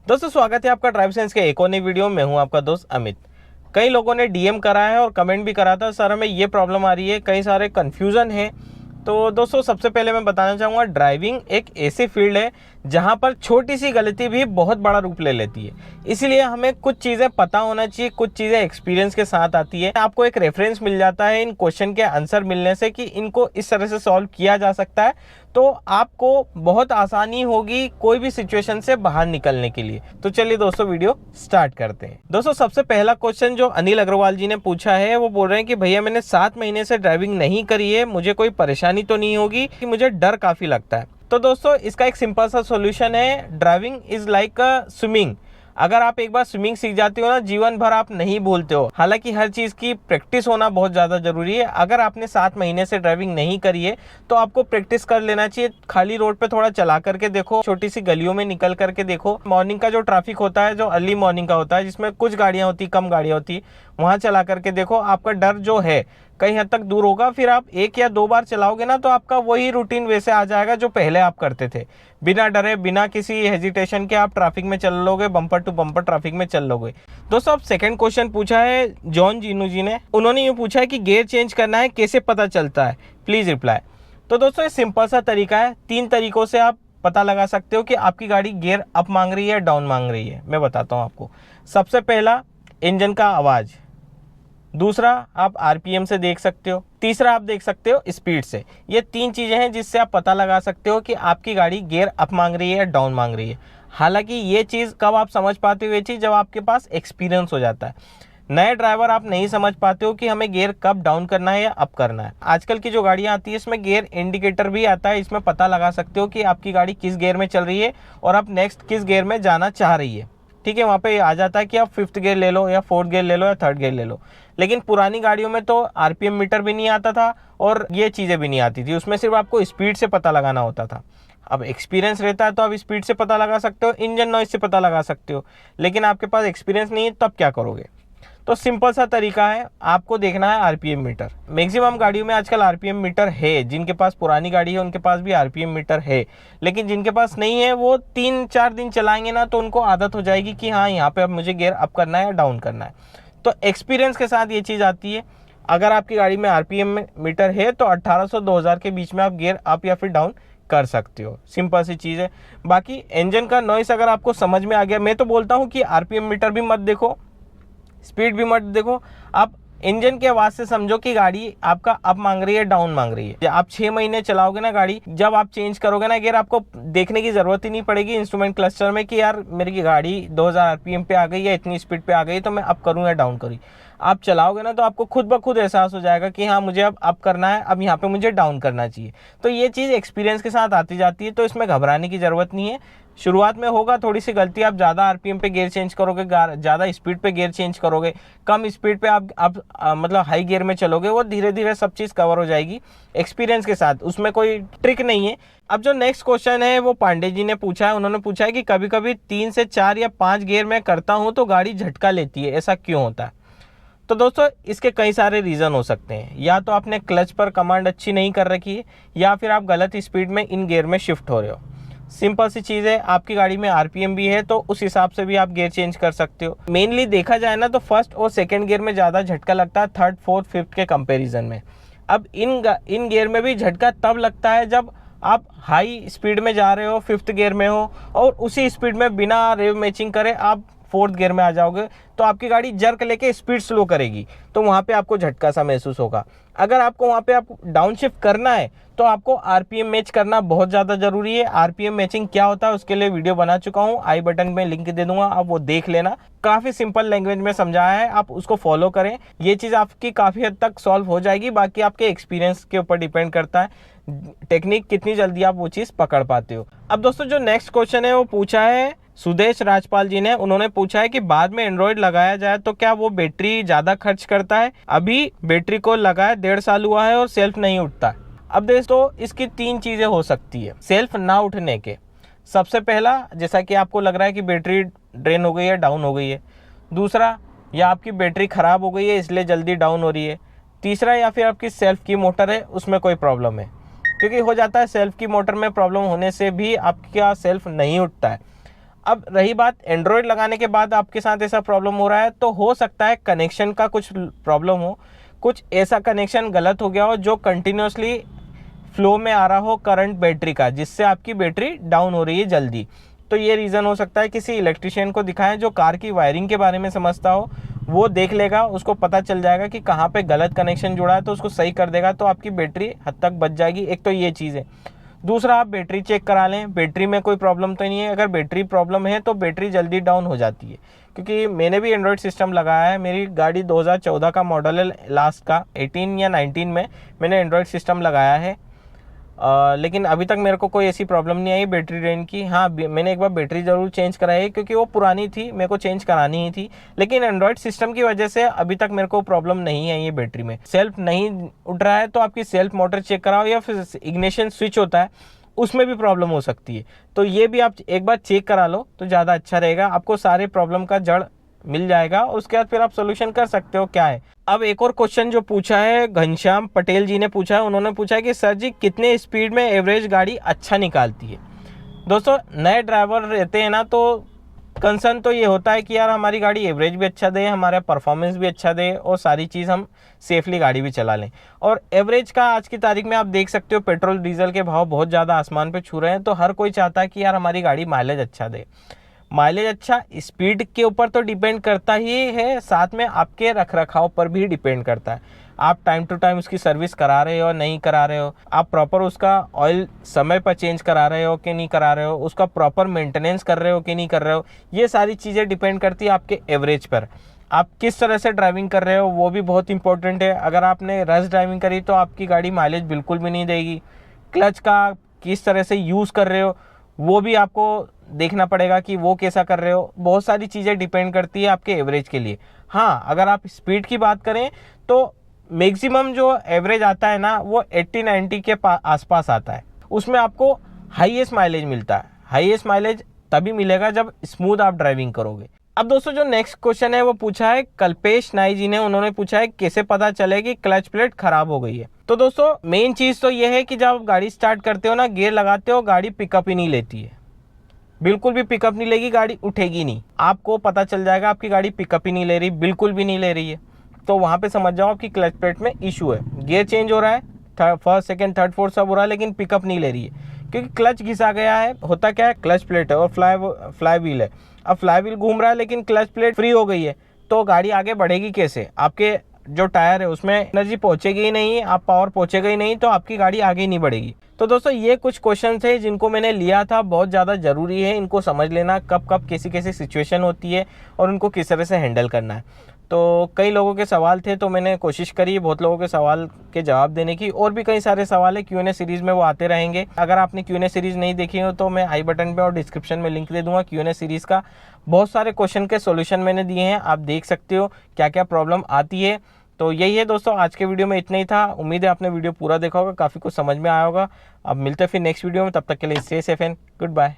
दोस्तों स्वागत है आपका ड्राइव साइंस के एक और नई वीडियो में। हूं आपका दोस्त अमित। कई लोगों ने डीएम करा है और कमेंट भी करा था, सर हमें ये प्रॉब्लम आ रही है, कई सारे कन्फ्यूज़न है। तो दोस्तों सबसे पहले मैं बताना चाहूँगा, ड्राइविंग एक ऐसी फील्ड है जहाँ पर छोटी सी गलती भी बहुत बड़ा रूप ले लेती है। इसलिए हमें कुछ चीज़ें पता होना चाहिए, कुछ चीज़ें एक्सपीरियंस के साथ आती है। आपको एक रेफरेंस मिल जाता है इन क्वेश्चन के आंसर मिलने से कि इनको इस तरह से सॉल्व किया जा सकता है, तो आपको बहुत आसानी होगी कोई भी सिचुएशन से बाहर निकलने के लिए। तो चलिए दोस्तों वीडियो स्टार्ट करते हैं। दोस्तों सबसे पहला क्वेश्चन जो अनिल अग्रवाल जी ने पूछा है, वो बोल रहे हैं कि भैया मैंने 7 महीने से ड्राइविंग नहीं करी है, मुझे कोई परेशानी तो नहीं होगी कि मुझे डर काफ़ी लगता है। तो दोस्तों इसका एक सिंपल सा सॉल्यूशन है, ड्राइविंग इज़ लाइक स्विमिंग। अगर आप एक बार स्विमिंग सीख जाते हो ना, जीवन भर आप नहीं भूलते हो। हालांकि हर चीज़ की प्रैक्टिस होना बहुत ज़्यादा ज़रूरी है। अगर आपने 7 महीने से ड्राइविंग नहीं करी है तो आपको प्रैक्टिस कर लेना चाहिए। खाली रोड पे थोड़ा चला करके देखो, छोटी सी गलियों में निकल करके देखो। मॉर्निंग का जो ट्रैफिक होता है, जो अर्ली मॉर्निंग का होता है, जिसमें कुछ गाड़ियाँ होती, कम गाड़ियाँ होती, वहाँ चला करके देखो। आपका डर जो है कहीं हद तक दूर होगा। फिर आप 1 या 2 बार चलाओगे ना, तो आपका वही रूटीन वैसे आ जाएगा जो पहले आप करते थे। बिना डरे, बिना किसी हेजिटेशन के आप ट्रैफिक में चल लोगे, बम्पर टू बम्पर ट्रैफिक में चल लोगे। दोस्तों अब सेकंड क्वेश्चन पूछा है जॉन जीनू जी ने। उन्होंने यूँ पूछा है कि गियर चेंज करना है, कैसे पता चलता है, प्लीज़ रिप्लाई। तो दोस्तों ये सिंपल सा तरीका है। 3 तरीकों से आप पता लगा सकते हो कि आपकी गाड़ी गियर अप मांग रही है, डाउन मांग रही है। मैं बताता हूँ आपको। सबसे पहला, इंजन का आवाज़। दूसरा, आप आरपीएम से देख सकते हो। तीसरा, आप देख सकते हो स्पीड से। ये 3 चीज़ें हैं जिससे आप पता लगा सकते हो कि आपकी गाड़ी गियर अप मांग रही है या डाउन मांग रही है। हालांकि ये चीज़ कब आप समझ पाते हो, ये चीज़ जब आपके पास एक्सपीरियंस हो जाता है। नए ड्राइवर आप नहीं समझ पाते हो कि हमें गियर कब डाउन करना है या अप करना है। आजकल की जो गाड़ियाँ आती है इसमें गियर इंडिकेटर भी आता है, इसमें पता लगा सकते हो कि आपकी गाड़ी किस गियर में चल रही है और आप नेक्स्ट किस गियर में जाना चाह रही है। ठीक है, वहाँ पे आ जाता है कि आप 5th गियर ले लो या 4th गियर ले लो या 3rd गियर ले लो। लेकिन पुरानी गाड़ियों में तो आरपीएम मीटर भी नहीं आता था और ये चीज़ें भी नहीं आती थी। उसमें सिर्फ आपको स्पीड से पता लगाना होता था। अब एक्सपीरियंस रहता है तो आप स्पीड से पता लगा सकते हो, इंजन नॉइज से पता लगा सकते हो। लेकिन आपके पास एक्सपीरियंस नहीं है, तब क्या करोगे? तो सिंपल सा तरीका है, आपको देखना है आरपीएम मीटर। मैक्सिमम गाड़ियों में आजकल आरपीएम मीटर है। जिनके पास पुरानी गाड़ी है उनके पास भी आरपीएम मीटर है। लेकिन जिनके पास नहीं है वो 3-4 दिन चलाएंगे ना, तो उनको आदत हो जाएगी कि हाँ यहाँ पे अब मुझे गियर अप करना है या डाउन करना है। तो एक्सपीरियंस के साथ ये चीज़ आती है। अगर आपकी गाड़ी में आरपीएम मीटर है तो 1800-2000 के बीच में आप गियर अप या फिर डाउन कर सकते हो। सिंपल सी चीज़ है। बाकी इंजन का नॉइस अगर आपको समझ में आ गया, मैं तो बोलता हूँ कि आरपीएम मीटर भी मत देखो, स्पीड भी मत देखो। आप इंजन की आवाज़ से समझो कि गाड़ी आपका अप मांग रही है, डाउन मांग रही है। जब आप 6 महीने चलाओगे ना गाड़ी, जब आप चेंज करोगे ना गियर, आपको देखने की ज़रूरत ही नहीं पड़ेगी इंस्ट्रूमेंट क्लस्टर में कि यार मेरी गाड़ी 2000 आरपीएम पे आ गई या इतनी स्पीड पे आ गई तो मैं अप करूँ या डाउन करूँ। आप चलाओगे ना तो आपको खुद ब खुद एहसास हो जाएगा कि हाँ मुझे अब अप करना है, अब यहाँ पे मुझे डाउन करना चाहिए। तो ये चीज़ एक्सपीरियंस के साथ आती जाती है, तो इसमें घबराने की ज़रूरत नहीं है। शुरुआत में होगा थोड़ी सी गलती, आप ज़्यादा आरपीएम पे गियर चेंज करोगे, ज़्यादा स्पीड पे गियर चेंज करोगे, कम स्पीड पे आप मतलब हाई गियर में चलोगे, वो धीरे धीरे सब चीज़ कवर हो जाएगी एक्सपीरियंस के साथ। उसमें कोई ट्रिक नहीं है। अब जो नेक्स्ट क्वेश्चन है वो पांडे जी ने पूछा है। उन्होंने पूछा है कि कभी कभी 3 से 4 या 5 गियर में करता हूँ तो गाड़ी झटका लेती है, ऐसा क्यों होता है? तो दोस्तों इसके कई सारे रीज़न हो सकते हैं। या तो आपने क्लच पर कमांड अच्छी नहीं कर रखी है, या फिर आप गलत स्पीड में इन गियर में शिफ्ट हो रहे हो। सिंपल सी चीज़ है, आपकी गाड़ी में आरपीएम भी है तो उस हिसाब से भी आप गियर चेंज कर सकते हो। मेनली देखा जाए ना तो 1st और 2nd गियर में ज़्यादा झटका लगता है 3rd, 4th, 5th के कंपैरिजन में। अब इन गियर में भी झटका तब लगता है जब आप हाई स्पीड में जा रहे हो, 5th गियर में हो, और उसी स्पीड में बिना रेव मैचिंग करे आप 4th गियर में आ जाओगे तो आपकी गाड़ी जर्क लेके स्पीड स्लो करेगी, तो वहाँ पे आपको झटका सा महसूस होगा। अगर आपको वहाँ पे आप डाउन शिफ्ट करना है तो आपको आरपीएम मैच करना बहुत ज़्यादा ज़रूरी है। आरपीएम मैचिंग क्या होता है उसके लिए वीडियो बना चुका हूँ, आई बटन में लिंक दे दूंगा, आप वो देख लेना। काफ़ी सिंपल लैंग्वेज में समझाया है, आप उसको फॉलो करें, ये चीज़ आपकी काफ़ी हद तक सॉल्व हो जाएगी। बाकी आपके एक्सपीरियंस के ऊपर डिपेंड करता है, टेक्निक कितनी जल्दी आप वो चीज़ पकड़ पाते हो। अब दोस्तों जो नेक्स्ट क्वेश्चन है वो पूछा है सुदेश राजपाल जी ने। उन्होंने पूछा है कि बाद में एंड्रॉयड लगाया जाए तो क्या वो बैटरी ज़्यादा खर्च करता है? अभी बैटरी को लगाए 1.5 साल हुआ है और सेल्फ नहीं उठता। अब दोस्तों इसकी 3 चीज़ें हो सकती है सेल्फ ना उठने के। सबसे पहला, जैसा कि आपको लग रहा है कि बैटरी ड्रेन हो गई है, डाउन हो गई है। दूसरा, या आपकी बैटरी ख़राब हो गई है इसलिए जल्दी डाउन हो रही है। तीसरा, या फिर आपकी सेल्फ की मोटर है उसमें कोई प्रॉब्लम है। क्योंकि हो जाता है सेल्फ की मोटर में प्रॉब्लम होने से भी आपका सेल्फ नहीं उठता है। अब रही बात एंड्रॉयड लगाने के बाद आपके साथ ऐसा प्रॉब्लम हो रहा है, तो हो सकता है कनेक्शन का कुछ प्रॉब्लम हो, कुछ ऐसा कनेक्शन गलत हो गया हो जो कंटिन्यूसली फ्लो में आ रहा हो करंट बैटरी का, जिससे आपकी बैटरी डाउन हो रही है जल्दी। तो ये रीज़न हो सकता है। किसी इलेक्ट्रिशियन को दिखाएं जो कार की वायरिंग के बारे में समझता हो, वो देख लेगा, उसको पता चल जाएगा कि कहाँ पे गलत कनेक्शन जुड़ा है, तो उसको सही कर देगा, तो आपकी बैटरी हद तक बच जाएगी। एक तो ये चीज़ है। दूसरा, आप बैटरी चेक करा लें, बैटरी में कोई प्रॉब्लम तो नहीं है। अगर बैटरी प्रॉब्लम है तो बैटरी जल्दी डाउन हो जाती है, क्योंकि मैंने भी एंड्रॉयड सिस्टम लगाया है। मेरी गाड़ी 2014 का मॉडल है, लास्ट का 18 या 19 में मैंने एंड्रॉयड सिस्टम लगाया है। लेकिन अभी तक मेरे को कोई ऐसी प्रॉब्लम नहीं आई बैटरी ड्रेन की। हाँ, मैंने एक बार बैटरी ज़रूर चेंज कराई है, क्योंकि वो पुरानी थी, मेरे को चेंज करानी ही थी। लेकिन एंड्रॉयड सिस्टम की वजह से अभी तक मेरे को प्रॉब्लम नहीं आई है बैटरी में। सेल्फ नहीं उठ रहा है तो आपकी सेल्फ मोटर चेक कराओ, या फिर इग्निशन स्विच होता है उसमें भी प्रॉब्लम हो सकती है। तो ये भी आप एक बार चेक करा लो तो ज़्यादा अच्छा रहेगा, आपको सारे प्रॉब्लम का जड़ मिल जाएगा। उसके बाद फिर आप सोल्यूशन कर सकते हो क्या है। अब एक और क्वेश्चन जो पूछा है घनश्याम पटेल जी ने पूछा है, उन्होंने पूछा है कि सर जी कितने स्पीड में एवरेज गाड़ी अच्छा निकालती है। दोस्तों, नए ड्राइवर रहते हैं ना, तो कंसर्न तो ये होता है कि यार हमारी गाड़ी एवरेज भी अच्छा दे, हमारा परफॉर्मेंस भी अच्छा दे, और सारी चीज़ हम सेफली गाड़ी भी चला लें। और एवरेज का आज की तारीख में आप देख सकते हो, पेट्रोल डीजल के भाव बहुत ज़्यादा आसमान पे छू रहे हैं, तो हर कोई चाहता है कि यार हमारी गाड़ी माइलेज अच्छा दे। माइलेज अच्छा स्पीड के ऊपर तो डिपेंड करता ही है, साथ में आपके रख रखाव पर भी डिपेंड करता है। आप टाइम टू टाइम उसकी सर्विस करा रहे हो नहीं करा रहे हो, आप प्रॉपर उसका ऑयल समय पर चेंज करा रहे हो कि नहीं करा रहे हो, उसका प्रॉपर मेंटेनेंस कर रहे हो कि नहीं कर रहे हो, ये सारी चीज़ें डिपेंड करती है आपके एवरेज पर। आप किस तरह से ड्राइविंग कर रहे हो वो भी बहुत इंपॉर्टेंट है। अगर आपने रश ड्राइविंग करी तो आपकी गाड़ी माइलेज बिल्कुल भी नहीं देगी। क्लच का किस तरह से यूज़ कर रहे हो वो भी आपको देखना पड़ेगा कि वो कैसा कर रहे हो। बहुत सारी चीज़ें डिपेंड करती है आपके एवरेज के लिए। हाँ, अगर आप स्पीड की बात करें तो मैक्सिमम जो एवरेज आता है ना, वो 80-90 के आसपास आता है। उसमें आपको हाईएस्ट माइलेज मिलता है। हाईएस्ट माइलेज तभी मिलेगा जब स्मूथ आप ड्राइविंग करोगे। अब दोस्तों, जो नेक्स्ट क्वेश्चन है वो पूछा है कल्पेश नाई जी ने। उन्होंने पूछा है कैसे पता चले कि क्लच प्लेट खराब हो गई है। तो दोस्तों, मेन चीज़ तो ये है कि जब आप गाड़ी स्टार्ट करते हो ना, गियर लगाते हो, गाड़ी पिकअप ही नहीं लेती है। बिल्कुल भी पिकअप नहीं लेगी, गाड़ी उठेगी नहीं। आपको पता चल जाएगा आपकी गाड़ी पिकअप ही नहीं ले रही, बिल्कुल भी नहीं ले रही है, तो वहाँ पे समझ जाओ आपकी क्लच प्लेट में इशू है। गियर चेंज हो रहा है, फर्स्ट सेकंड थर्ड फोर्थ सब हो रहा है, लेकिन पिकअप नहीं ले रही है, क्योंकि क्लच घिसा गया है। होता क्या है, क्लच प्लेट है और फ्लाई व्हील है। अब फ्लाई व्हील घूम रहा है लेकिन क्लच प्लेट फ्री हो गई है, तो गाड़ी आगे बढ़ेगी कैसे? आपके जो टायर है उसमें एनर्जी पहुंचेगी ही नहीं, आप पावर पहुंचेगा ही नहीं, तो आपकी गाड़ी आगे ही नहीं बढ़ेगी। तो दोस्तों, ये कुछ क्वेश्चन थे जिनको मैंने लिया था, बहुत ज़्यादा ज़रूरी है इनको समझ लेना, कब कब कैसी कैसी सिचुएशन होती है और उनको किस तरह से हैंडल करना है। तो कई लोगों के सवाल थे, तो मैंने कोशिश करी बहुत लोगों के सवाल के जवाब देने की। और भी कई सारे सवाल है, Q&A सीरीज़ में वो आते रहेंगे। अगर आपने Q&A सीरीज़ नहीं देखी हो तो मैं आई बटन पे और डिस्क्रिप्शन में लिंक दे दूंगा। Q&A सीरीज़ का बहुत सारे क्वेश्चन के सॉल्यूशन मैंने दिए हैं, आप देख सकते हो क्या क्या प्रॉब्लम आती है। तो यही है दोस्तों, आज के वीडियो में इतना ही था। उम्मीद है आपने वीडियो पूरा देखा होगा, काफ़ी कुछ समझ में आया होगा। अब मिलते हैं फिर नेक्स्ट वीडियो में, तब तक के लिए stay safe and good bye.